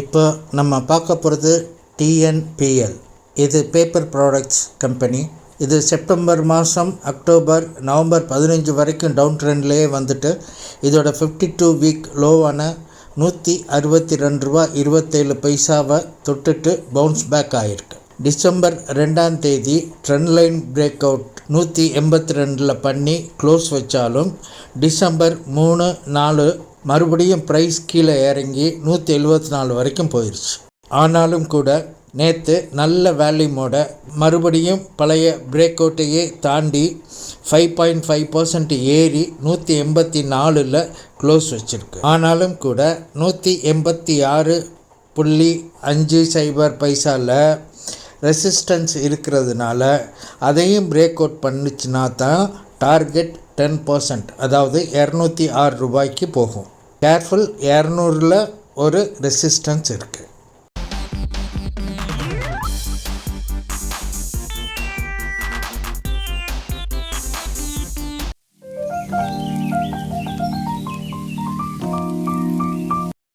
இப்போ நம்ம பார்க்க போகிறது டிஎன்பிஎல். இது பேப்பர் ப்ராடக்ட்ஸ் கம்பெனி. இது செப்டம்பர் மாதம் அக்டோபர் நவம்பர் 15 வரைக்கும் டவுன் ட்ரெண்ட்லேயே வந்துட்டு இதோட 52 வீக் லோவான $162.27 தொட்டுட்டு பவுன்ஸ் பேக் ஆகிருக்கு. டிசம்பர் 2ஆம் தேதி ட்ரெண்ட் லைன் பிரேக் அவுட் 182 பண்ணி க்ளோஸ் வச்சாலும் டிசம்பர் 3, 4 மறுபடியும் ப்ரைஸ் கீழே இறங்கி 174 வரைக்கும் போயிடுச்சு. ஆனாலும் கூட நேற்று நல்ல வேல்யூமோட மறுபடியும் பழைய பிரேக் அவுட்டையே தாண்டி 5.5% ஏறி 184 க்ளோஸ் வச்சுருக்கு. ஆனாலும் கூட 186.50 ரெசிஸ்டன்ஸ் இருக்கிறதுனால அதையும் பிரேக் அவுட் பண்ணிச்சுன்னா தான் டார்கெட் 10%, அதாவது $206 போகும். கேர்ஃபுல், 200 ஒரு ரெசிஸ்டன்ஸ் இருக்குது.